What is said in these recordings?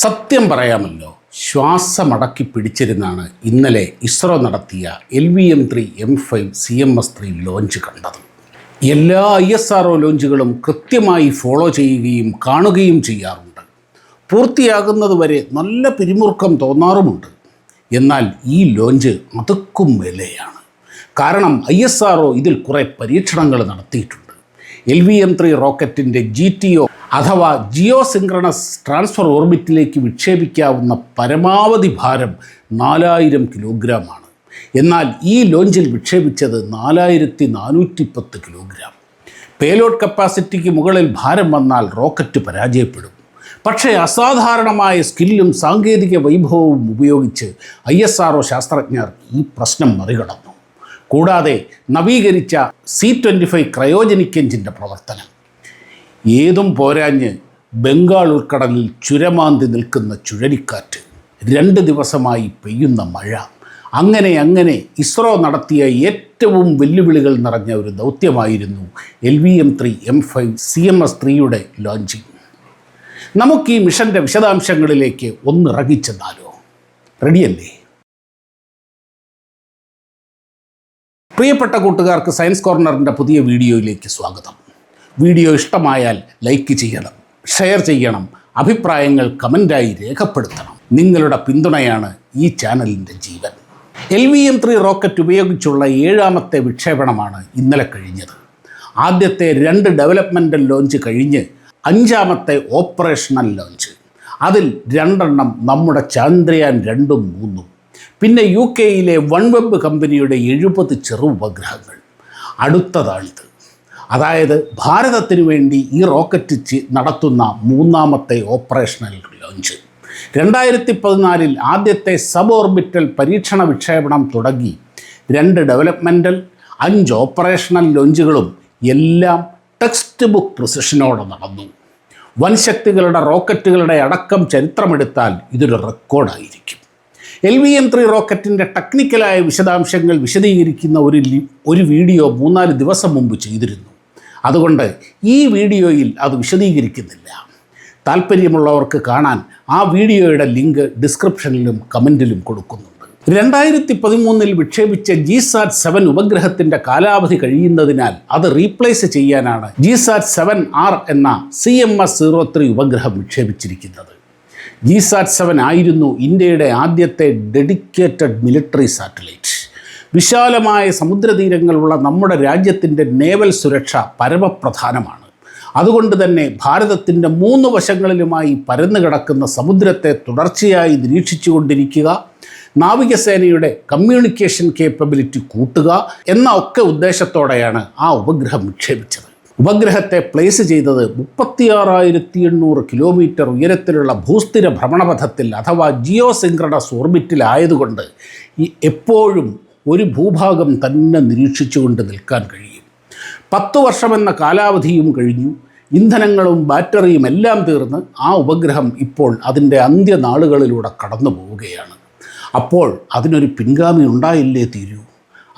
സത്യം പറയാമല്ലോ, ശ്വാസമടക്കി പിടിച്ചിരുന്നാണ് ഇന്നലെ ഇസ്രോ നടത്തിയ LVM-3 M5 CMS-3 ലോഞ്ച് കണ്ടത്. എല്ലാ ISRO ലോഞ്ചുകളും കൃത്യമായി ഫോളോ ചെയ്യുകയും കാണുകയും ചെയ്യാറുണ്ട്. പൂർത്തിയാകുന്നതുവരെ നല്ല പിരിമുറുക്കം തോന്നാറുമുണ്ട്. എന്നാൽ ഈ ലോഞ്ച് അതുക്കും മേലെയാണ്. കാരണം ISRO ഇതിൽ കുറേ പരീക്ഷണങ്ങൾ നടത്തിയിട്ടുണ്ട്. LVM-3 റോക്കറ്റിൻ്റെ GTO അഥവാ ജിയോ സിങ്ക്രണസ് ട്രാൻസ്ഫർ ഓർബിറ്റിലേക്ക് വിക്ഷേപിക്കാവുന്ന പരമാവധി ഭാരം 4000 കിലോഗ്രാമാണ്. എന്നാൽ ഈ ലോഞ്ചിൽ വിക്ഷേപിച്ചത് 4410 കിലോഗ്രാം. പേലോഡ് കപ്പാസിറ്റിക്ക് മുകളിൽ ഭാരം വന്നാൽ റോക്കറ്റ് പരാജയപ്പെടും. പക്ഷേ അസാധാരണമായ സ്കില്ലും സാങ്കേതിക വൈഭവവും ഉപയോഗിച്ച് ISRO ശാസ്ത്രജ്ഞർ ഈ പ്രശ്നം മറികടന്നു. കൂടാതെ നവീകരിച്ച C-25 ക്രയോജനിക് എഞ്ചിൻ്റെ പ്രവർത്തനം, ഏതും പോരാഞ്ഞ് ബംഗാൾ ഉൾക്കടലിൽ ചുരമാന്തി നിൽക്കുന്ന ചുഴലിക്കാറ്റ്, 2 ദിവസമായി പെയ്യുന്ന മഴ, അങ്ങനെ ഇസ്രോ നടത്തിയ ഏറ്റവും വെല്ലുവിളികൾ നിറഞ്ഞ ഒരു ദൗത്യമായിരുന്നു LVM-3 M5 CMS-3യുടെ ലോഞ്ചിങ്. നമുക്ക് ഈ മിഷൻ്റെ വിശദാംശങ്ങളിലേക്ക് ഒന്നിറങ്ങിച്ചെന്നാലോ? റെഡിയല്ലേ? പ്രിയപ്പെട്ട കൂട്ടുകാർക്ക് സയൻസ് കോർണറിൻ്റെ പുതിയ വീഡിയോയിലേക്ക് സ്വാഗതം. വീഡിയോ ഇഷ്ടമായാൽ ലൈക്ക് ചെയ്യണം, ഷെയർ ചെയ്യണം, അഭിപ്രായങ്ങൾ കമൻ്റായി രേഖപ്പെടുത്തണം. നിങ്ങളുടെ പിന്തുണയാണ് ഈ ചാനലിൻ്റെ ജീവൻ. LVM-3 റോക്കറ്റ് ഉപയോഗിച്ചുള്ള 7ാമത്തെ വിക്ഷേപണമാണ് ഇന്നലെ കഴിഞ്ഞത്. ആദ്യത്തെ 2 ഡെവലപ്മെൻ്റൽ ലോഞ്ച് കഴിഞ്ഞ് 5ാമത്തെ ഓപ്പറേഷണൽ ലോഞ്ച്. അതിൽ 2 നമ്മുടെ ചന്ദ്രയാൻ 2ഉം 3ഉം. പിന്നെ UK-യിലെ വൺവെബ് കമ്പനിയുടെ 70 ചെറു ഉപഗ്രഹങ്ങൾ. അടുത്തതാണിത്. അതായത് ഭാരതത്തിന് വേണ്ടി ഈ റോക്കറ്റ് നടത്തുന്ന 3ാമത്തെ ഓപ്പറേഷണൽ ലോഞ്ച്. 2014 ആദ്യത്തെ സബ് ഓർബിറ്റൽ പരീക്ഷണ വിക്ഷേപണം തുടങ്ങി 2 ഡെവലപ്മെൻ്റൽ, 5 ഓപ്പറേഷണൽ ലോഞ്ചുകളും എല്ലാം ടെക്സ്റ്റ് ബുക്ക് പ്രിസിഷനോടെ നടന്നു. വൻശക്തികളുടെ റോക്കറ്റുകളുടെ അടക്കം ചരിത്രമെടുത്താൽ ഇതൊരു റെക്കോർഡായിരിക്കും. LVM-3 റോക്കറ്റിൻ്റെ ടെക്നിക്കലായ വിശദാംശങ്ങൾ വിശദീകരിക്കുന്ന ഒരു വീഡിയോ 3-4 ദിവസം മുമ്പ് ചെയ്തിരുന്നു. അതുകൊണ്ട് ഈ വീഡിയോയിൽ അത് വിശദീകരിക്കുന്നില്ല. താല്പര്യമുള്ളവർക്ക് കാണാൻ ആ വീഡിയോയുടെ ലിങ്ക് ഡിസ്ക്രിപ്ഷനിലും കമൻറ്റിലും കൊടുക്കുന്നുണ്ട്. 2013 വിക്ഷേപിച്ച GSAT-7 ഉപഗ്രഹത്തിൻ്റെ കാലാവധി കഴിയുന്നതിനാൽ അത് റീപ്ലേസ് ചെയ്യാനാണ് GSAT-7R എന്ന CMS-03 ഉപഗ്രഹം വിക്ഷേപിച്ചിരിക്കുന്നത്. GSAT-7 ആയിരുന്നു ഇന്ത്യയുടെ ആദ്യത്തെ ഡെഡിക്കേറ്റഡ് മിലിറ്ററി സാറ്റലൈറ്റ്. വിശാലമായ സമുദ്രതീരങ്ങളുള്ള നമ്മുടെ രാജ്യത്തിൻ്റെ നേവൽ സുരക്ഷ പരമപ്രധാനമാണ്. അതുകൊണ്ട് തന്നെ ഭാരതത്തിൻ്റെ 3 വശങ്ങളിലുമായി പരന്നു കിടക്കുന്ന സമുദ്രത്തെ തുടർച്ചയായി നിരീക്ഷിച്ചുകൊണ്ടിരിക്കുക, നാവികസേനയുടെ കമ്മ്യൂണിക്കേഷൻ കേപ്പബിലിറ്റി കൂട്ടുക എന്ന ഒക്കെ ഉദ്ദേശത്തോടെയാണ് ആ ഉപഗ്രഹം വിക്ഷേപിച്ചത്. ഉപഗ്രഹത്തെ പ്ലേസ് ചെയ്തത് 36,800 കിലോമീറ്റർ ഉയരത്തിലുള്ള ഭൂസ്ഥിര ഭ്രമണപഥത്തിൽ അഥവാ ജിയോ സിങ്ക്രണസ് ഓർബിറ്റിലായതുകൊണ്ട് എപ്പോഴും ഒരു ഭൂഭാഗം തന്നെ നിരീക്ഷിച്ചുകൊണ്ട് നിൽക്കാൻ കഴിയും. 10 വർഷമെന്ന കാലാവധിയും കഴിഞ്ഞു. ഇന്ധനങ്ങളും ബാറ്ററിയും എല്ലാം തീർന്ന് ആ ഉപഗ്രഹം ഇപ്പോൾ അതിൻ്റെ അന്ത്യനാളുകളിലൂടെ കടന്നു പോവുകയാണ്. അപ്പോൾ അതിനൊരു പിൻഗാമി ഉണ്ടായില്ലേ തീരൂ.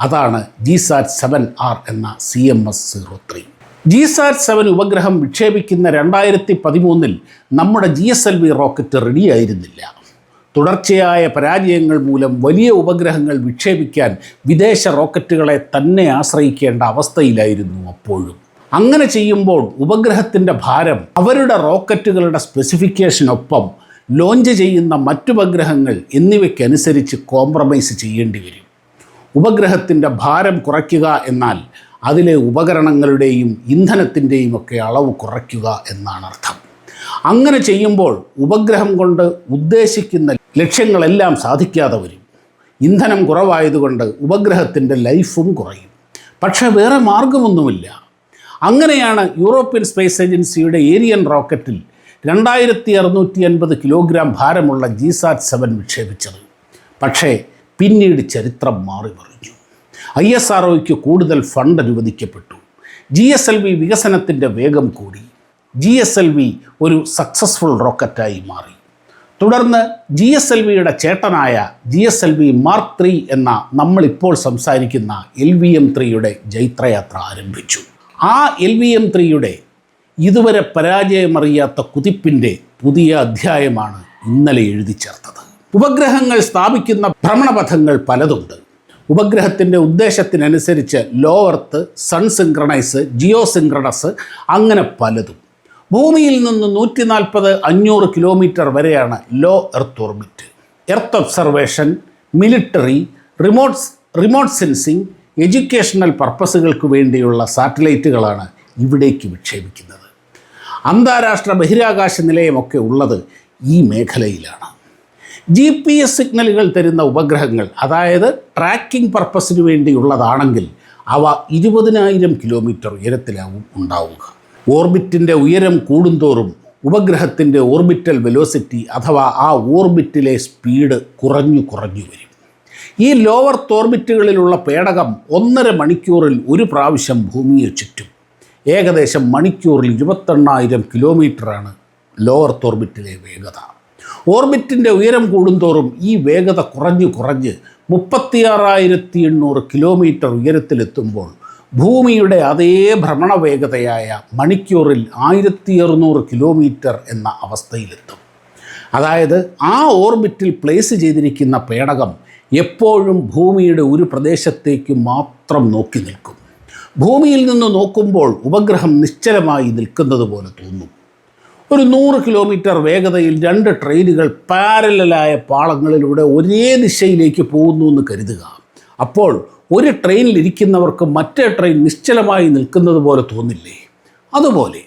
അതാണ് GSAT-7R എന്ന CMS-03. GSAT-7 ഉപഗ്രഹം വിക്ഷേപിക്കുന്ന 2013 നമ്മുടെ GSLV റോക്കറ്റ് റെഡിയായിരുന്നില്ല. തുടർച്ചയായ പരാജയങ്ങൾ മൂലം വലിയ ഉപഗ്രഹങ്ങൾ വിക്ഷേപിക്കാൻ വിദേശ റോക്കറ്റുകളെ തന്നെ ആശ്രയിക്കേണ്ട അവസ്ഥയിലായിരുന്നു അപ്പോഴും. അങ്ങനെ ചെയ്യുമ്പോൾ ഉപഗ്രഹത്തിൻ്റെ ഭാരം അവരുടെ റോക്കറ്റുകളുടെ സ്പെസിഫിക്കേഷനൊപ്പം ലോഞ്ച് ചെയ്യുന്ന മറ്റുപഗ്രഹങ്ങൾ എന്നിവയ്ക്കനുസരിച്ച് കോംപ്രമൈസ് ചെയ്യേണ്ടി വരും. ഉപഗ്രഹത്തിൻ്റെ ഭാരം കുറയ്ക്കുക എന്നാൽ അതിലെ ഉപകരണങ്ങളുടെയും ഇന്ധനത്തിൻ്റെയും ഒക്കെ അളവ് കുറയ്ക്കുക എന്നാണ് അർത്ഥം. അങ്ങനെ ചെയ്യുമ്പോൾ ഉപഗ്രഹം കൊണ്ട് ഉദ്ദേശിക്കുന്ന ലക്ഷ്യങ്ങളെല്ലാം സാധിക്കാതെ വരും. ഇന്ധനം കുറവായതുകൊണ്ട് ഉപഗ്രഹത്തിൻ്റെ ലൈഫും കുറയും. പക്ഷേ വേറെ മാർഗമൊന്നുമില്ല. അങ്ങനെയാണ് യൂറോപ്യൻ സ്പേസ് ഏജൻസിയുടെ ഏരിയൻ റോക്കറ്റിൽ 2650 കിലോഗ്രാം ഭാരമുള്ള GSAT-7 വിക്ഷേപിച്ചത്. പക്ഷേ പിന്നീട് ചരിത്രം മാറി മറിഞ്ഞു. ISROയ്ക്ക് കൂടുതൽ ഫണ്ട് അനുവദിക്കപ്പെട്ടു. GSLV വികസനത്തിൻ്റെ വേഗം കൂടി. GSLV ഒരു സക്സസ്ഫുൾ റോക്കറ്റായി മാറി. തുടർന്ന് GSLVയുടെ ചേട്ടനായ GSLV Mark III എന്ന നമ്മളിപ്പോൾ സംസാരിക്കുന്ന LVM-3യുടെ ജൈത്രയാത്ര ആരംഭിച്ചു. ആ LVM-3യുടെ ഇതുവരെ പരാജയമറിയാത്ത കുതിപ്പിൻ്റെ പുതിയ അധ്യായമാണ് ഇന്നലെ എഴുതി ചേർത്തത്. ഉപഗ്രഹങ്ങൾ സ്ഥാപിക്കുന്ന ഭ്രമണപഥങ്ങൾ പലതുണ്ട്. ഉപഗ്രഹത്തിൻ്റെ ഉദ്ദേശത്തിനനുസരിച്ച് low earth, sun synchronise, geo synchronous, അങ്ങനെ പലതും. ഭൂമിയിൽ നിന്ന് 140-500 കിലോമീറ്റർ വരെയാണ് low earth orbit. Earth observation, military, remote sensing, educational പർപ്പസുകൾക്ക് വേണ്ടിയുള്ള സാറ്റലൈറ്റുകളാണ് ഇവിടേക്ക് വിക്ഷേപിക്കുന്നത്. അന്താരാഷ്ട്ര ബഹിരാകാശ നിലയമൊക്കെ ഉള്ളത് ഈ മേഖലയിലാണ്. GPS സിഗ്നലുകൾ തരുന്ന ഉപഗ്രഹങ്ങൾ, അതായത് ട്രാക്കിംഗ് പർപ്പസിന് വേണ്ടിയുള്ളതാണെങ്കിൽ അവ 20,000 കിലോമീറ്റർ ഉയരത്തിലാവും ഉണ്ടാവുക. ഓർബിറ്റിൻ്റെ ഉയരം കൂടുന്തോറും ഉപഗ്രഹത്തിൻ്റെ ഓർബിറ്റൽ വെലോസിറ്റി അഥവാ ആ ഓർബിറ്റിലെ സ്പീഡ് കുറഞ്ഞു വരും. ഈ ലോവർ ഓർബിറ്റുകളിലുള്ള പേടകം 1.5 മണിക്കൂറിൽ ഒരു പ്രാവശ്യം ഭൂമിയെ ചുറ്റും. ഏകദേശം മണിക്കൂറിൽ 28,000 കിലോമീറ്ററാണ് ലോവർ ഓർബിറ്റിലെ വേഗത. ഓർബിറ്റിൻ്റെ ഉയരം കൂടുന്തോറും ഈ വേഗത കുറഞ്ഞ് 36,800 കിലോമീറ്റർ ഉയരത്തിലെത്തുമ്പോൾ ഭൂമിയുടെ അതേ ഭ്രമണ വേഗതയായ മണിക്കൂറിൽ 1,600 കിലോമീറ്റർ എന്ന അവസ്ഥയിലെത്തും. അതായത് ആ ഓർബിറ്റിൽ പ്ലേസ് ചെയ്തിരിക്കുന്ന പേടകം എപ്പോഴും ഭൂമിയുടെ ഒരു പ്രദേശത്തേക്ക് മാത്രം നോക്കി നിൽക്കും. ഭൂമിയിൽ നിന്ന് നോക്കുമ്പോൾ ഉപഗ്രഹം നിശ്ചലമായി നിൽക്കുന്നത് പോലെ തോന്നും. ഒരു 100 കിലോമീറ്റർ വേഗതയിൽ 2 ട്രെയിനുകൾ പാരലലായ പാളങ്ങളിലൂടെ ഒരേ ദിശയിലേക്ക് പോകുന്നു എന്ന് കരുതുക. അപ്പോൾ ഒരു ട്രെയിനിലിരിക്കുന്നവർക്ക് മറ്റേ ട്രെയിൻ നിശ്ചലമായി നിൽക്കുന്നത് പോലെ തോന്നില്ലേ? അതുപോലെ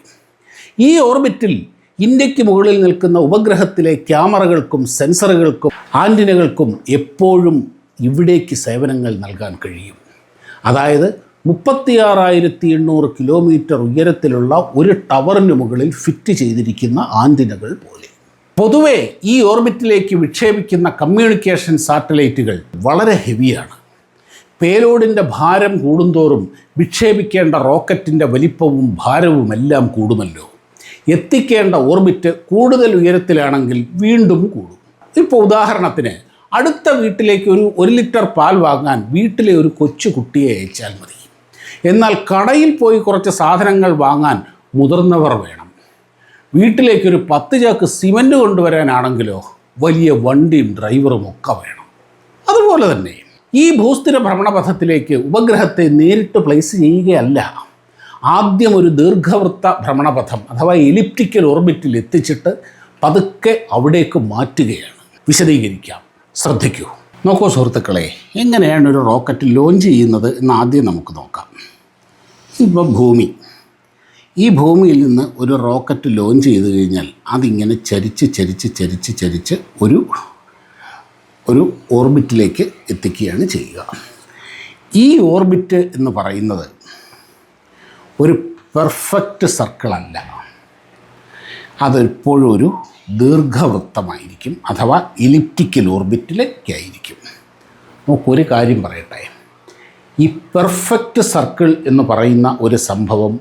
ഈ ഓർബിറ്റിൽ ഇന്ത്യക്ക് മുകളിൽ നിൽക്കുന്ന ഉപഗ്രഹത്തിലെ ക്യാമറകൾക്കും സെൻസറുകൾക്കും ആൻറ്റിനകൾക്കും എപ്പോഴും ഇവിടേക്ക് സേവനങ്ങൾ നൽകാൻ കഴിയും. അതായത് 36,800 കിലോമീറ്റർ ഉയരത്തിലുള്ള ഒരു ടവറിന് മുകളിൽ ഫിറ്റ് ചെയ്തിരിക്കുന്ന ആൻറ്റിനകൾ പോലെ. പൊതുവെ ഈ ഓർബിറ്റിലേക്ക് വിക്ഷേപിക്കുന്ന കമ്മ്യൂണിക്കേഷൻ സാറ്റലൈറ്റുകൾ വളരെ ഹെവിയാണ്. പേലോഡിൻ്റെ ഭാരം കൂടുന്തോറും വിക്ഷേപിക്കേണ്ട റോക്കറ്റിൻ്റെ വലിപ്പവും ഭാരവുമെല്ലാം കൂടുമല്ലോ. എത്തിക്കേണ്ട ഓർബിറ്റ് കൂടുതൽ ഉയരത്തിലാണെങ്കിൽ വീണ്ടും കൂടും. ഇപ്പോൾ ഉദാഹരണത്തിന് അടുത്ത വീട്ടിലേക്ക് ഒരു 1 ലിറ്റർ പാൽ വാങ്ങാൻ വീട്ടിലെ ഒരു കൊച്ചു കുട്ടിയെ അയച്ചാൽ മതി. എന്നാൽ കടയിൽ പോയി കുറച്ച് സാധനങ്ങൾ വാങ്ങാൻ മുതിർന്നവർ വേണം. വീട്ടിലേക്കൊരു 10 ചാക്ക് സിമൻറ്റ് കൊണ്ടുവരാനാണെങ്കിലോ വലിയ വണ്ടിയും ഡ്രൈവറും ഒക്കെ വേണം. അതുപോലെ തന്നെ ഈ ഭൂസ്ഥിര ഭ്രമണപഥത്തിലേക്ക് ഉപഗ്രഹത്തെ നേരിട്ട് പ്ലേസ് ചെയ്യുകയല്ല. ആദ്യം ഒരു ദീർഘവൃത്ത ഭ്രമണപഥം അഥവാ എലിപ്റ്റിക്കൽ ഓർബിറ്റിൽ എത്തിച്ചിട്ട് പതുക്കെ അവിടേക്ക് മാറ്റുകയാണ്. വിശദീകരിക്കാം, ശ്രദ്ധിക്കൂ. നോക്കൂ സുഹൃത്തുക്കളെ, എങ്ങനെയാണ് ഒരു റോക്കറ്റ് ലോഞ്ച് ചെയ്യുന്നത് എന്ന് ആദ്യം നമുക്ക് നോക്കാം. ഇപ്പം ഈ ഭൂമിയിൽ നിന്ന് ഒരു റോക്കറ്റ് ലോഞ്ച് ചെയ്ത് കഴിഞ്ഞാൽ അതിങ്ങനെ ചരിച്ച് ഒരു ഓർബിറ്റിലേക്ക് എത്തിക്കുകയാണ് ചെയ്യുക. ഈ ഓർബിറ്റ് എന്ന് പറയുന്നത് ഒരു പെർഫെക്റ്റ് സർക്കിളല്ല, അതെപ്പോഴും ഒരു ദീർഘവൃത്തമായിരിക്കും അഥവാ എലിപ്റ്റിക്കൽ ഓർബിറ്റിലേക്കായിരിക്കും. നമുക്കൊരു കാര്യം പറയട്ടെ, ഈ പെർഫെക്റ്റ് സർക്കിൾ എന്ന് പറയുന്ന ഒരു സംഭവം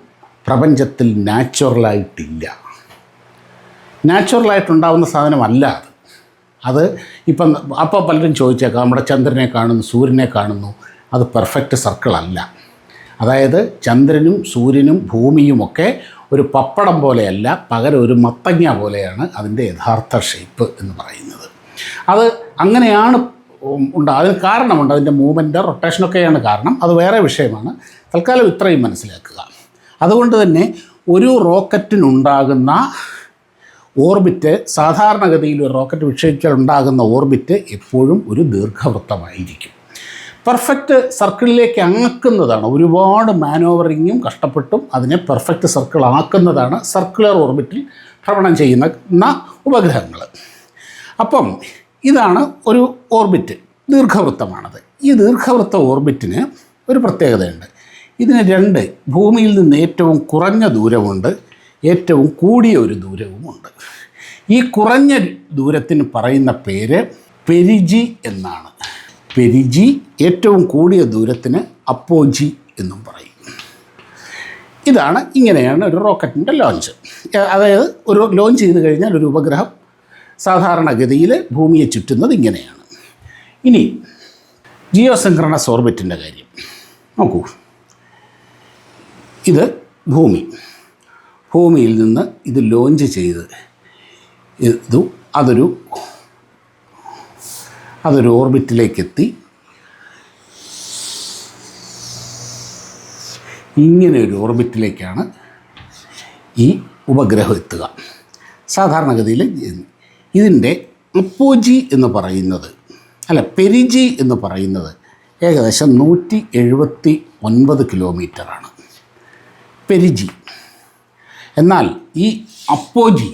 പ്രപഞ്ചത്തിൽ നാച്ചുറലായിട്ടില്ല. നാച്ചുറലായിട്ടുണ്ടാകുന്ന സാധനമല്ല അത്. ഇപ്പം അപ്പോൾ പലരും ചോദിച്ചേക്കാം, നമ്മുടെ ചന്ദ്രനെ കാണുന്നു, സൂര്യനെ കാണുന്നു, അത് പെർഫെക്റ്റ് സർക്കിളല്ല. അതായത് ചന്ദ്രനും സൂര്യനും ഭൂമിയുമൊക്കെ ഒരു പപ്പടം പോലെയല്ല, പകരം ഒരു മത്തങ്ങ പോലെയാണ് അതിൻ്റെ യഥാർത്ഥ ഷേപ്പ് എന്ന് പറയുന്നത്. അത് അങ്ങനെയാണ് അതിന് കാരണമുണ്ട്. അതിൻ്റെ മൂവ്മെൻറ്റ്, റൊട്ടേഷനൊക്കെയാണ് കാരണം. അത് വേറെ വിഷയമാണ്. തൽക്കാലം ഇത്രയും മനസ്സിലാക്കുക. അതുകൊണ്ട് തന്നെ ഒരു റോക്കറ്റിനുണ്ടാകുന്ന ഓർബിറ്റ്, സാധാരണഗതിയിൽ ഒരു റോക്കറ്റ് വിക്ഷേപിച്ചാൽ ഉണ്ടാകുന്ന ഓർബിറ്റ് എപ്പോഴും ഒരു ദീർഘവൃത്തമായിരിക്കും. പെർഫെക്റ്റ് സർക്കിളിലേക്ക് ആക്കുന്നതാണ്, ഒരുപാട് മാനോവറിങ്ങും കഷ്ടപ്പെട്ടും അതിനെ പെർഫെക്റ്റ് സർക്കിൾ ആക്കുന്നതാണ് സർക്കുലർ ഓർബിറ്റിൽ ഭ്രമണം ചെയ്യുന്ന ഉപഗ്രഹങ്ങൾ. അപ്പം ഇതാണ് ഒരു ഓർബിറ്റ്, ദീർഘവൃത്തമാണത്. ഈ ദീർഘവൃത്ത ഓർബിറ്റിന് ഒരു പ്രത്യേകതയുണ്ട്. ഇതിന് 2 ഭൂമിയിൽ നിന്ന് ഏറ്റവും കുറഞ്ഞ ദൂരമുണ്ട്, ഏറ്റവും കൂടിയ ഒരു ദൂരവുമുണ്ട്. ഈ കുറഞ്ഞ ദൂരത്തിന് പറയുന്ന പേര് പെരിജി എന്നാണ്. പെരിജി. ഏറ്റവും കൂടിയ ദൂരത്തിന് അപ്പോജി എന്നും പറയും. ഇങ്ങനെയാണ് ഒരു റോക്കറ്റിൻ്റെ ലോഞ്ച്. അതായത് ഒരു ലോഞ്ച് ചെയ്ത് കഴിഞ്ഞാൽ ഒരു ഉപഗ്രഹം സാധാരണഗതിയിൽ ഭൂമിയെ ചുറ്റുന്നത് ഇങ്ങനെയാണ്. ഇനി ജിയോ സിൻക്രണസ് ഓർബിറ്റിൻ്റെ കാര്യം നോക്കൂ. ഇത് ഭൂമിയിൽ നിന്ന് ഇത് ലോഞ്ച് ചെയ്ത് ഇത് അതൊരു ഓർബിറ്റിലേക്കെത്തി. ഇങ്ങനെ ഒരു ഓർബിറ്റിലേക്കാണ് ഈ ഉപഗ്രഹം എത്തുക. സാധാരണഗതിയിൽ ഇതിൻ്റെ അപ്പോജി എന്ന് പറയുന്നത് പെരിജി എന്ന് പറയുന്നത് ഏകദേശം 179 കിലോമീറ്ററാണ് പെരിജി. എന്നാൽ ഈ അപ്പോജി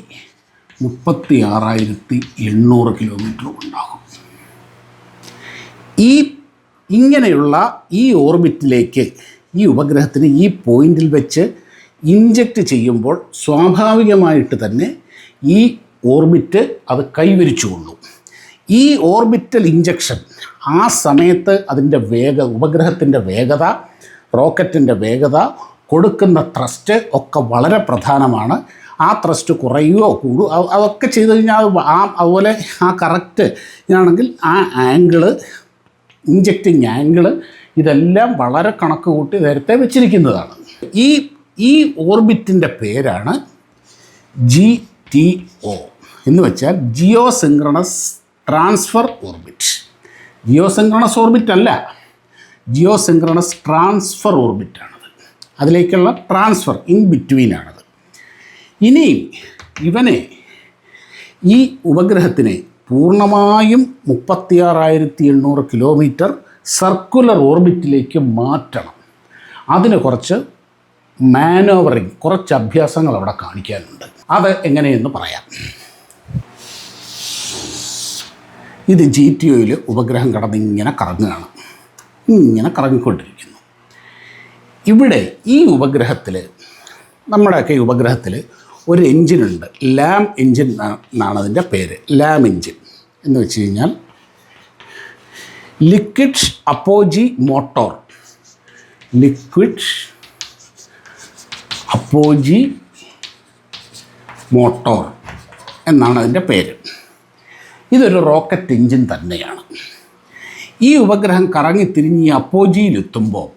36,800 കിലോമീറ്റർ ഉണ്ടാകും. ഇങ്ങനെയുള്ള ഈ ഓർബിറ്റിലേക്ക് ഈ ഉപഗ്രഹത്തിന് ഈ പോയിന്റിൽ വെച്ച് ഇഞ്ചക്റ്റ് ചെയ്യുമ്പോൾ സ്വാഭാവികമായിട്ട് തന്നെ ഈ ഓർബിറ്റ് അത് കൈവരിച്ചുകൊള്ളും. ഈ ഓർബിറ്റൽ ഇഞ്ചക്ഷൻ ആ സമയത്ത് അതിൻ്റെ ഉപഗ്രഹത്തിൻ്റെ വേഗത, റോക്കറ്റിൻ്റെ വേഗത, കൊടുക്കുന്ന ത്രസ്റ്റ് ഒക്കെ വളരെ പ്രധാനമാണ്. ആ ത്രസ്റ്റ് കുറയുകയോ കൂടുകയോ അതൊക്കെ ചെയ്ത് കഴിഞ്ഞാൽ അതുപോലെ ആ കറക്റ്റ് ഇതാണെങ്കിൽ ആ ആംഗിള്, ഇഞ്ചക്റ്റിംഗ് ആംഗിള് ഇതെല്ലാം വളരെ കണക്ക് കൂട്ടി നേരത്തെ വെച്ചിരിക്കുന്നതാണ്. ഈ ഓർബിറ്റിൻ്റെ പേരാണ് GTO എന്ന് വെച്ചാൽ geosynchronous transfer orbit. Geosynchronous orbit അല്ല, ജിയോ സിങ്ക്രണസ് ട്രാൻസ്ഫർ ഓർബിറ്റാണത്. അതിലേക്കുള്ള ട്രാൻസ്ഫർ ഇൻ ബിറ്റ്വീനാണത്. ഇനി ഈ ഉപഗ്രഹത്തിനെ പൂർണ്ണമായും 36,800 കിലോമീറ്റർ സർക്കുലർ ഓർബിറ്റിലേക്ക് മാറ്റണം. അതിന് കുറച്ച് മാനോവറിങ്, കുറച്ച് അഭ്യാസങ്ങൾ അവിടെ കാണിക്കാനുണ്ട്. അത് എങ്ങനെയെന്ന് പറയാം. ഇത് GTOയിൽ ഉപഗ്രഹം കടന്നിങ്ങനെ കറങ്ങുകയാണ്, ഇങ്ങനെ കറങ്ങിക്കൊണ്ടിരിക്കുന്നു. ഇവിടെ ഈ ഉപഗ്രഹത്തിൽ, നമ്മുടെയൊക്കെ ഈ ഉപഗ്രഹത്തിൽ ഒരു എൻജിനുണ്ട്, ലാം എൻജിൻ എന്നാണ് അതിൻ്റെ പേര്. ലാം എൻജിൻ എന്ന് വെച്ച് കഴിഞ്ഞാൽ ലിക്വിഡ് അപ്പോജി മോട്ടോർ, ലിക്വിഡ് അപ്പോജി മോട്ടോർ എന്നാണ് അതിൻ്റെ പേര്. ഇതൊരു റോക്കറ്റ് എൻജിൻ തന്നെയാണ്. ഈ ഉപഗ്രഹം കറങ്ങിത്തിരിഞ്ഞ് ഈ അപ്പോജിയിലെത്തുമ്പോൾ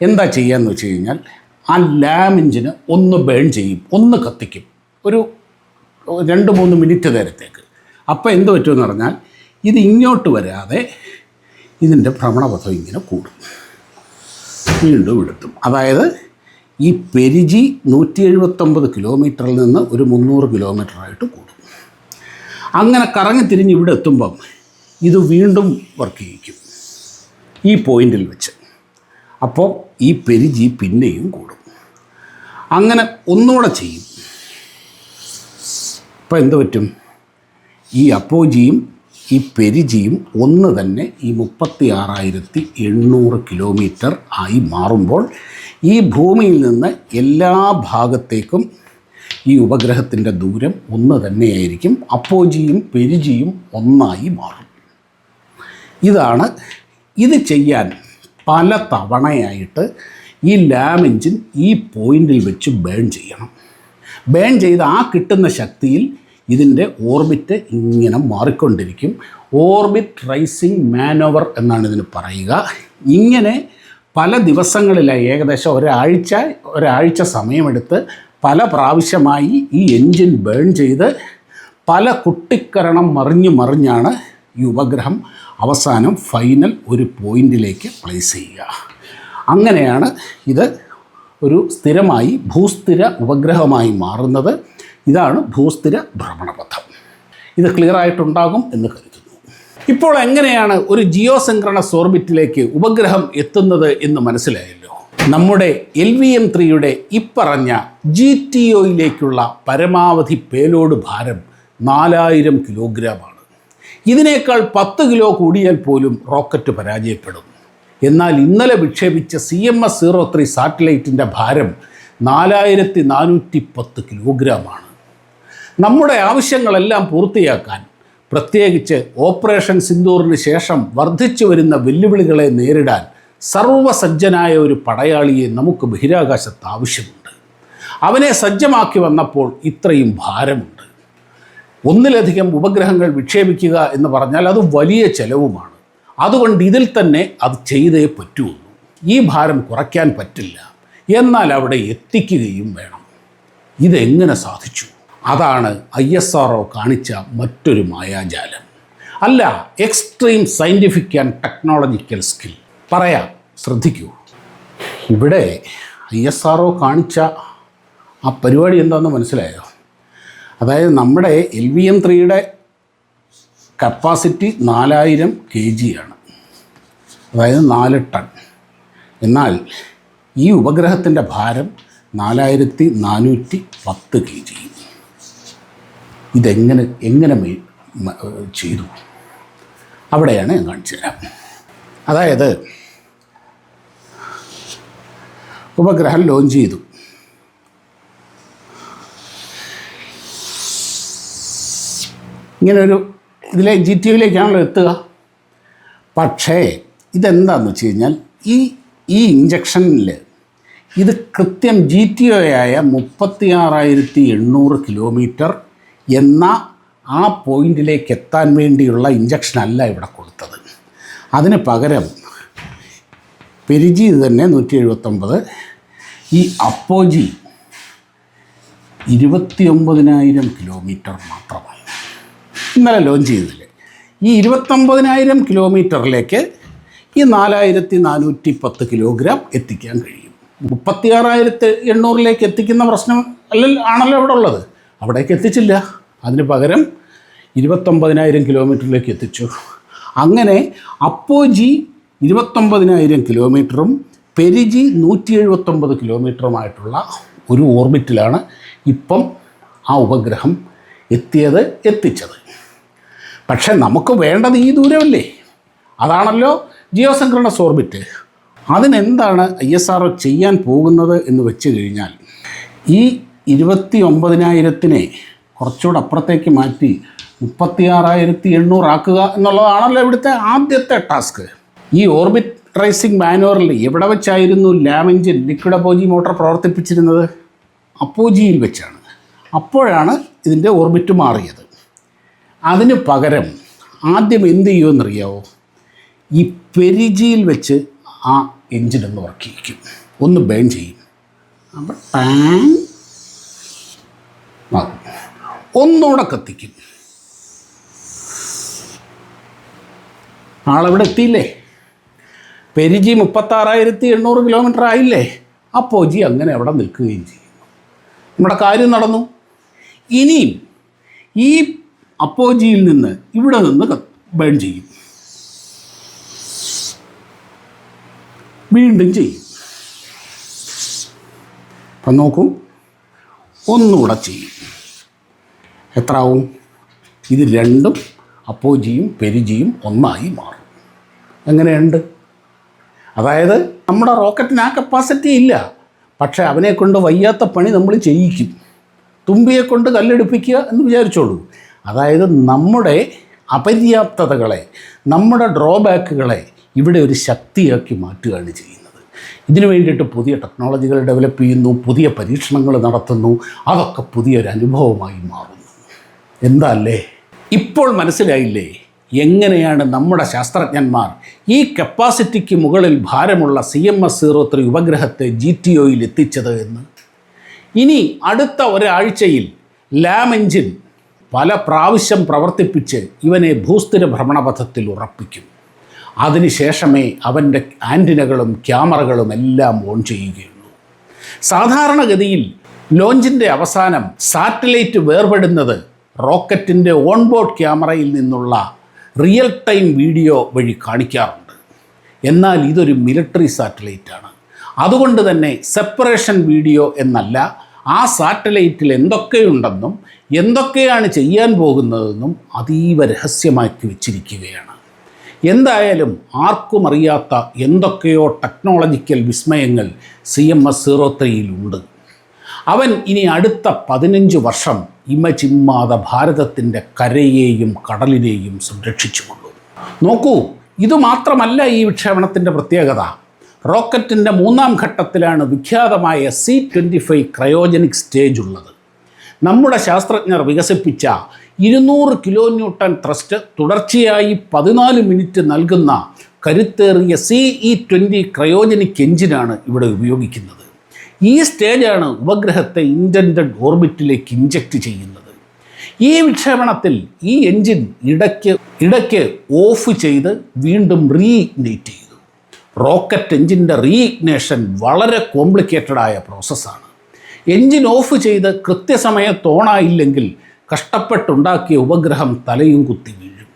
എന്താ ചെയ്യാന്ന് വെച്ച് കഴിഞ്ഞാൽ ആ ലാം എൻജിന് ഒന്ന് ബേൺ ചെയ്യും, ഒന്ന് കത്തിക്കും, ഒരു 2-3 മിനിറ്റ് നേരത്തേക്ക്. അപ്പോൾ എന്ത് പറ്റുമെന്ന് പറഞ്ഞാൽ ഇത് ഇങ്ങോട്ട് വരാതെ ഇതിൻ്റെ ഭ്രമണപഥം ഇങ്ങനെ കൂടും, വീണ്ടും എടുത്തും. അതായത് ഈ പെരിജി 179 കിലോമീറ്ററിൽ നിന്ന് ഒരു 300 കിലോമീറ്ററായിട്ട് കൂടും. അങ്ങനെ കറങ്ങിത്തിരിഞ്ഞ് ഇവിടെ എത്തുമ്പം ഇത് വീണ്ടും വർക്ക് ചെയ്യിക്കും ഈ പോയിന്റിൽ വെച്ച്. അപ്പോൾ ഈ പെരിജി പിന്നെയും കൂടും. അങ്ങനെ ഒന്നുകൂടെ ചെയ്യും. അപ്പോൾ എന്ത് പറ്റും? ഈ അപ്പോജിയും ഈ പെരിജിയും ഒന്ന് തന്നെ ഈ 36,800 കിലോമീറ്റർ ആയി മാറുമ്പോൾ ഈ ഭൂമിയിൽ നിന്ന് എല്ലാ ഭാഗത്തേക്കും ഈ ഉപഗ്രഹത്തിൻ്റെ ദൂരം ഒന്ന് തന്നെയായിരിക്കും. അപ്പോജിയും പെരിജിയും ഒന്നായി മാറും. ഇത് ചെയ്യാൻ പല തവണയായിട്ട് ഈ ലാം എൻജിൻ ഈ പോയിന്റിൽ വെച്ച് ബേൺ ചെയ്യണം. ബേൺ ചെയ്ത് ആ കിട്ടുന്ന ശക്തിയിൽ ഇതിൻ്റെ ഓർബിറ്റ് ഇങ്ങനെ മാറിക്കൊണ്ടിരിക്കും. ഓർബിറ്റ് റൈസിങ് മാനോവർ എന്നാണ് ഇതിന് പറയുക. ഇങ്ങനെ പല ദിവസങ്ങളിലായി, ഏകദേശം ഒരാഴ്ച സമയമെടുത്ത് പല പ്രാവശ്യമായി ഈ എൻജിൻ ബേൺ ചെയ്ത് പല കുട്ടിക്കരണം മറിഞ്ഞാണ് ഈ ഉപഗ്രഹം അവസാനം ഫൈനൽ ഒരു പോയിന്റിലേക്ക് പ്ലേസ് ചെയ്യുക. അങ്ങനെയാണ് ഇത് ഒരു സ്ഥിരമായി ഭൂസ്ഥിര ഉപഗ്രഹമായി മാറുന്നത്. ഇതാണ് ഭൂസ്ഥിര ഭ്രമണപഥം. ഇത് ക്ലിയർ ആയിട്ടുണ്ടാകും എന്ന് കരുതുന്നു. ഇപ്പോൾ എങ്ങനെയാണ് ഒരു ജിയോ സിങ്ക്രണസ് ഓർബിറ്റിലേക്ക് ഉപഗ്രഹം എത്തുന്നത് എന്ന് മനസ്സിലായല്ലോ. നമ്മുടെ LVM-3യുടെ ഇപ്പറഞ്ഞ GTOയിലേക്കുള്ള പരമാവധി പേലോഡ് ഭാരം 4000 കിലോഗ്രാമാണ്. ഇതിനേക്കാൾ 10 കിലോ കൂടിയാൽ പോലും റോക്കറ്റ് പരാജയപ്പെടും. എന്നാൽ ഇന്നലെ വിക്ഷേപിച്ച CMS-03 സാറ്റലൈറ്റിൻ്റെ ഭാരം 4410 കിലോഗ്രാമാണ്. നമ്മുടെ ആവശ്യങ്ങളെല്ലാം പൂർത്തിയാക്കാൻ, പ്രത്യേകിച്ച് ഓപ്പറേഷൻ സിന്ദൂറിന് ശേഷം വർദ്ധിച്ചു വരുന്ന വെല്ലുവിളികളെ നേരിടാൻ സർവ്വസജ്ജനായ ഒരു പടയാളിയെ നമുക്ക് ബഹിരാകാശത്ത് ആവശ്യമുണ്ട്. അവനെ സജ്ജമാക്കി വന്നപ്പോൾ ഇത്രയും ഭാരമുണ്ട്. ഒന്നിലധികം ഉപഗ്രഹങ്ങൾ വിക്ഷേപിക്കുക എന്ന് പറഞ്ഞാൽ അത് വലിയ ചെലവുമാണ്. അതുകൊണ്ട് ഇതിൽ തന്നെ അത് ചെയ്തേ പറ്റുള്ളൂ. ഈ ഭാരം കുറയ്ക്കാൻ പറ്റില്ല, എന്നാൽ അവിടെ എത്തിക്കുകയും വേണം. ഇതെങ്ങനെ സാധിച്ചു? അതാണ് ISRO കാണിച്ച മറ്റൊരു മായാജാലം. അല്ല, extreme scientific and technological skill. പറയാം, ശ്രദ്ധിക്കൂ. ഇവിടെ ISRO കാണിച്ച ആ പരിപാടി എന്താണെന്ന് മനസ്സിലായോ? അതായത് നമ്മുടെ LVM-3യുടെ കപ്പാസിറ്റി 4000 kg ആണ്, അതായത് 4 ടൺ. എന്നാൽ ഈ ഉപഗ്രഹത്തിൻ്റെ ഭാരം 4410 kg. ഇതെങ്ങനെ ചെയ്തു? അവിടെയാണ് ഞാൻ കാണിച്ചു തരാം. അതായത് ഉപഗ്രഹം ലോഞ്ച് ചെയ്തു. ഇങ്ങനൊരു ഇതിലെ GTOയിലേക്കാണല്ലോ എത്തുക. പക്ഷേ ഇതെന്താണെന്ന് വെച്ച് കഴിഞ്ഞാൽ ഈ ഇഞ്ചക്ഷനിൽ ഇത് കൃത്യം GTO ആയ 36,800 കിലോമീറ്റർ എന്ന ആ പോയിന്റിലേക്ക് എത്താൻ വേണ്ടിയുള്ള ഇഞ്ചക്ഷനല്ല ഇവിടെ കൊടുത്തത്. അതിന് പകരം പെരിജി തന്നെ 179, ഈ അപ്പോജി 29,000 കിലോമീറ്റർ മാത്രമാണ് ഇന്നലെ ലോഞ്ച് ചെയ്തതിൽ. ഈ 29,000 കിലോമീറ്ററിലേക്ക് ഈ 4,410 കിലോഗ്രാം എത്തിക്കാൻ കഴിയും. 36,800 എത്തിക്കുന്ന പ്രശ്നം ആണല്ലോ ഇവിടെ ഉള്ളത്. അവിടേക്ക് എത്തിച്ചില്ല. അതിന് പകരം 29,000 കിലോമീറ്ററിലേക്ക് എത്തിച്ചു. അങ്ങനെ അപ്പോജി 29,000 കിലോമീറ്ററും പെരിജി 179 കിലോമീറ്ററുമായിട്ടുള്ള ഒരു ഓർബിറ്റിലാണ് ഇപ്പം ആ ഉപഗ്രഹം എത്തിച്ചത്. പക്ഷെ നമുക്ക് വേണ്ടത് ഈ ദൂരമല്ലേ? അതാണല്ലോ ജിയോസിൻക്രണസ് ഓർബിറ്റ്. അതിനെന്താണ് ISRO ചെയ്യാൻ പോകുന്നത് എന്ന് വെച്ച് കഴിഞ്ഞാൽ, ഈ 29,000-നെ കുറച്ചുകൂടെ അപ്പുറത്തേക്ക് മാറ്റി 36,800 ആക്കുക എന്നുള്ളതാണല്ലോ ഇവിടുത്തെ ആദ്യത്തെ ടാസ്ക്. ഈ ഓർബിറ്റ് റൈസിംഗ് മാനുവറിൽ എവിടെ വെച്ചായിരുന്നു ലാം എഞ്ചിൻ ലിക്വിഡ് അപ്പോജി മോട്ടോർ പ്രവർത്തിപ്പിച്ചിരുന്നത്? അപ്പോജിയിൽ വെച്ചാണ്. അപ്പോഴാണ് ഇതിൻ്റെ ഓർബിറ്റ് മാറിയത്. അതിന് പകരം ആദ്യം എന്ത് ചെയ്യുമെന്നറിയാവോ? ഈ പെരിജിയിൽ വെച്ച് ആ എഞ്ചിനൊന്ന് വർക്ക് ചെയ്യിക്കും, ഒന്ന് ബേൺ ചെയ്യും. അപ്പോൾ ഒന്നുകൂടെ കത്തിക്കും. ആളെവിടെ എത്തിയില്ലേ? പെരിജി 36,800 കിലോമീറ്റർ ആയില്ലേ? അപ്പോജി അങ്ങനെ അവിടെ നിൽക്കുകയും ചെയ്യും. നമ്മുടെ കാര്യം നടന്നു. ഇനിയും ഈ അപ്പോജിയിൽ നിന്ന് ഇവിടെ നിന്ന് ബേൺ ചെയ്യും, വീണ്ടും ചെയ്യും. അപ്പം നോക്കൂ, ഒന്നുകൂടെ ചെയ്യും. എത്ര ആവും? ഇത് രണ്ടും അപ്പോജിയും പെരിജിയും ഒന്നായി മാറും. എങ്ങനെയുണ്ട്? അതായത് നമ്മുടെ റോക്കറ്റിന് ആ കപ്പാസിറ്റി ഇല്ല, പക്ഷേ അവനെ കൊണ്ട് വയ്യാത്ത പണി നമ്മൾ ചെയ്യിക്കും. തുമ്പിയെ കൊണ്ട് കല്ലെടുപ്പിക്കുക എന്ന് വിചാരിച്ചോളൂ. അതായത് നമ്മുടെ അപര്യാപ്തതകളെ, നമ്മുടെ ഡ്രോബാക്കുകളെ ഇവിടെ ഒരു ശക്തിയാക്കി മാറ്റുകയാണ് ചെയ്യുന്നത്. ഇതിനു വേണ്ടിയിട്ട് പുതിയ ടെക്നോളജികൾ ഡെവലപ്പ് ചെയ്യുന്നു, പുതിയ പരീക്ഷണങ്ങൾ നടത്തുന്നു. അതൊക്കെ പുതിയൊരു അനുഭവമായി മാറുന്നു. എന്താ അല്ലേ? ഇപ്പോൾ മനസ്സിലായില്ലേ എങ്ങനെയാണ് നമ്മുടെ ശാസ്ത്രജ്ഞന്മാർ ഈ കപ്പാസിറ്റിക്ക് മുകളിൽ ഭാരമുള്ള CMS-03 ഉപഗ്രഹത്തെ GTOയിൽ എത്തിച്ചത് എന്ന്? ഇനി അടുത്ത ഒരാഴ്ചയിൽ ലാം എഞ്ചിൻ പല പ്രാവശ്യം പ്രവർത്തിപ്പിച്ച് ഇവനെ ഭൂസ്ഥിര ഭ്രമണപഥത്തിൽ ഉറപ്പിക്കും. അതിനുശേഷമേ അവൻ്റെ ആൻറ്റിനകളും ക്യാമറകളും എല്ലാം ഓൺ ചെയ്യുകയുള്ളൂ. സാധാരണഗതിയിൽ ലോഞ്ചിൻ്റെ അവസാനം സാറ്റലൈറ്റ് വേർപെടുന്നത് റോക്കറ്റിൻ്റെ ഓൺബോർഡ് ക്യാമറയിൽ നിന്നുള്ള റിയൽ ടൈം വീഡിയോ വഴി കാണിക്കാറുണ്ട്. എന്നാൽ ഇതൊരു മിലിറ്ററി സാറ്റലൈറ്റാണ്. അതുകൊണ്ട് തന്നെ സെപ്പറേഷൻ വീഡിയോ എന്നല്ല, ആ സാറ്റലൈറ്റിൽ എന്തൊക്കെയുണ്ടെന്നും എന്തൊക്കെയാണ് ചെയ്യാൻ പോകുന്നതെന്നും അതീവ രഹസ്യമാക്കി വെച്ചിരിക്കുകയാണ്. എന്തായാലും ആർക്കും അറിയാത്ത എന്തൊക്കെയോ ടെക്നോളജിക്കൽ വിസ്മയങ്ങൾ CMS-03-യിലുണ്ട്. അവൻ ഇനി അടുത്ത 15 വർഷം ഇമചിമ്മാതെ ഭാരതത്തിൻ്റെ കരയെയും കടലിനെയും സംരക്ഷിച്ചുകൊള്ളും. നോക്കൂ, ഇതുമാത്രമല്ല ഈ വിക്ഷേപണത്തിൻ്റെ പ്രത്യേകത. റോക്കറ്റിൻ്റെ 3ാം ഘട്ടത്തിലാണ് വിഖ്യാതമായ C-25 ക്രയോജനിക് സ്റ്റേജ് ഉള്ളത്. നമ്മുടെ ശാസ്ത്രജ്ഞർ വികസിപ്പിച്ച 200 കിലോന്യൂട്ടൺ ത്രസ്റ്റ് തുടർച്ചയായി 14 മിനിറ്റ് നൽകുന്ന കരുത്തേറിയ CE-20 ക്രയോജനിക് എഞ്ചിനാണ് ഇവിടെ ഉപയോഗിക്കുന്നത്. ഈ സ്റ്റേജാണ് ഉപഗ്രഹത്തെ ഇൻറ്റൻഡഡ് ഓർബിറ്റിലേക്ക് ഇഞ്ചക്റ്റ് ചെയ്യുന്നത്. ഈ വിക്ഷേപണത്തിൽ ഈ എൻജിൻ ഇടയ്ക്ക് ഓഫ് ചെയ്ത് വീണ്ടും റീഇഗ്നേറ്റ് ചെയ്തു. റോക്കറ്റ് എൻജിൻ്റെ റീഇഗ്നേഷൻ വളരെ കോംപ്ലിക്കേറ്റഡായ പ്രോസസ്സാണ്. എൻജിൻ ഓഫ് ചെയ്ത് കൃത്യസമയത്ത് ഓണായില്ലെങ്കിൽ കഷ്ടപ്പെട്ടുണ്ടാക്കിയ ഉപഗ്രഹം തലയും കുത്തി വീഴും.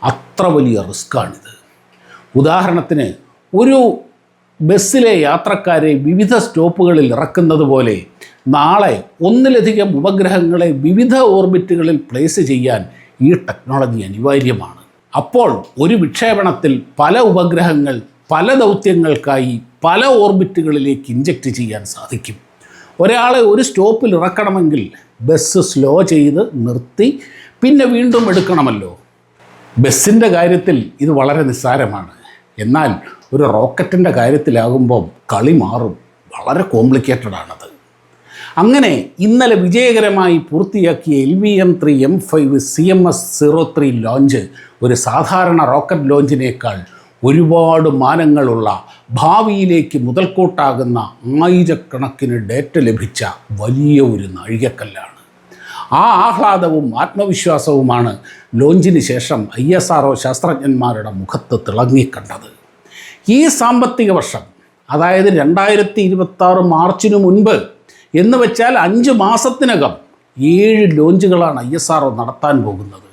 അത്ര വലിയ റിസ്ക്കാണിത്. ഉദാഹരണത്തിന് ഒരു ബസ്സിലെ യാത്രക്കാരെ വിവിധ സ്റ്റോപ്പുകളിൽ ഇറക്കുന്നത് പോലെ നാളെ ഒന്നിലധികം ഉപഗ്രഹങ്ങളെ വിവിധ ഓർബിറ്റുകളിൽ പ്ലേസ് ചെയ്യാൻ ഈ ടെക്നോളജി അനിവാര്യമാണ്. അപ്പോൾ ഒരു വിക്ഷേപണത്തിൽ പല ഉപഗ്രഹങ്ങൾ പല ദൗത്യങ്ങൾക്കായി പല ഓർബിറ്റുകളിലേക്ക് ഇഞ്ചക്റ്റ് ചെയ്യാൻ സാധിക്കും. ഒരാളെ ഒരു സ്റ്റോപ്പിൽ ഇറക്കണമെങ്കിൽ ബസ് സ്ലോ ചെയ്ത് നിർത്തി പിന്നെ വീണ്ടും എടുക്കണമല്ലോ. ബസ്സിൻ്റെ കാര്യത്തിൽ ഇത് വളരെ നിസ്സാരമാണ്. എന്നാൽ ഒരു റോക്കറ്റിൻ്റെ കാര്യത്തിലാകുമ്പോൾ കളി മാറും. വളരെ കോംപ്ലിക്കേറ്റഡാണത്. അങ്ങനെ ഇന്നലെ വിജയകരമായി പൂർത്തിയാക്കിയ LVM-3 M5 CMS-03 ലോഞ്ച് ഒരു സാധാരണ റോക്കറ്റ് ലോഞ്ചിനേക്കാൾ ഒരുപാട് മാനങ്ങളുള്ള, ഭാവിയിലേക്ക് മുതൽക്കൂട്ടാകുന്ന ആയിരക്കണക്കിന് ഡേറ്റ ലഭിച്ച വലിയ ഒരു നാഴികക്കല്ലാണ്. ആ ആഹ്ലാദവും ആത്മവിശ്വാസവുമാണ് ലോഞ്ചിന് ശേഷം ISRO ശാസ്ത്രജ്ഞന്മാരുടെ മുഖത്ത് തിളങ്ങിക്കണ്ടത്. ഈ സാമ്പത്തിക വർഷം, അതായത് 2026 മാർച്ചിന് മുൻപ് എന്ന് വെച്ചാൽ 5 മാസത്തിനകം 7 ലോഞ്ചുകളാണ് ISRO നടത്താൻ പോകുന്നത്.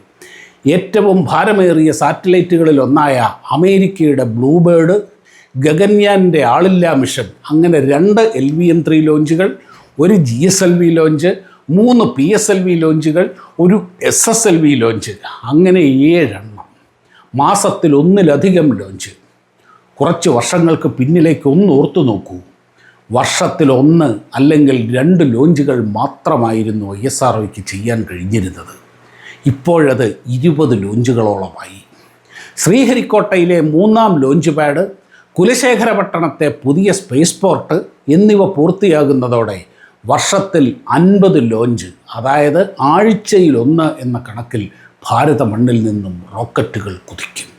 ഏറ്റവും ഭാരമേറിയ സാറ്റലൈറ്റുകളിൽ ഒന്നായ അമേരിക്കയുടെ ബ്ലൂബേർഡ്, ഗഗൻയാൻ്റെ ആളില്ലാ മിഷൻ, അങ്ങനെ 2 LVM-3 ലോഞ്ചുകൾ, ഒരു GSLV ലോഞ്ച്, 3 PSLV ലോഞ്ചുകൾ, ഒരു SSLV ലോഞ്ച്, അങ്ങനെ 7 എണ്ണം. മാസത്തിൽ ഒന്നിലധികം ലോഞ്ച്. കുറച്ച് വർഷങ്ങൾക്ക് പിന്നിലേക്ക് ഒന്ന് ഓർത്തു നോക്കൂ. വർഷത്തിൽ 1 അല്ലെങ്കിൽ 2 ലോഞ്ചുകൾ മാത്രമായിരുന്നു ISROയ്ക്ക് ചെയ്യാൻ കഴിഞ്ഞിരുന്നത്. ഇപ്പോഴത് 20 ലോഞ്ചുകളോളമായി. ശ്രീഹരിക്കോട്ടയിലെ 3ാം ലോഞ്ച് പാഡ്, കുലശേഖരപട്ടണത്തെ പുതിയ സ്പേസ് പോർട്ട് എന്നിവ പൂർത്തിയാകുന്നതോടെ വർഷത്തിൽ 50 ലോഞ്ച്, അതായത് ആഴ്ചയിൽ 1 എന്ന കണക്കിൽ ഭാരത മണ്ണിൽ നിന്നും റോക്കറ്റുകൾ കുതിക്കും.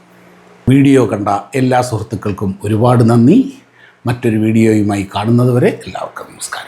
വീഡിയോ കണ്ട എല്ലാ സുഹൃത്തുക്കൾക്കും ഒരുപാട് നന്ദി. മറ്റൊരു വീഡിയോയുമായി കാണുന്നതുവരെ എല്ലാവർക്കും നമസ്കാരം.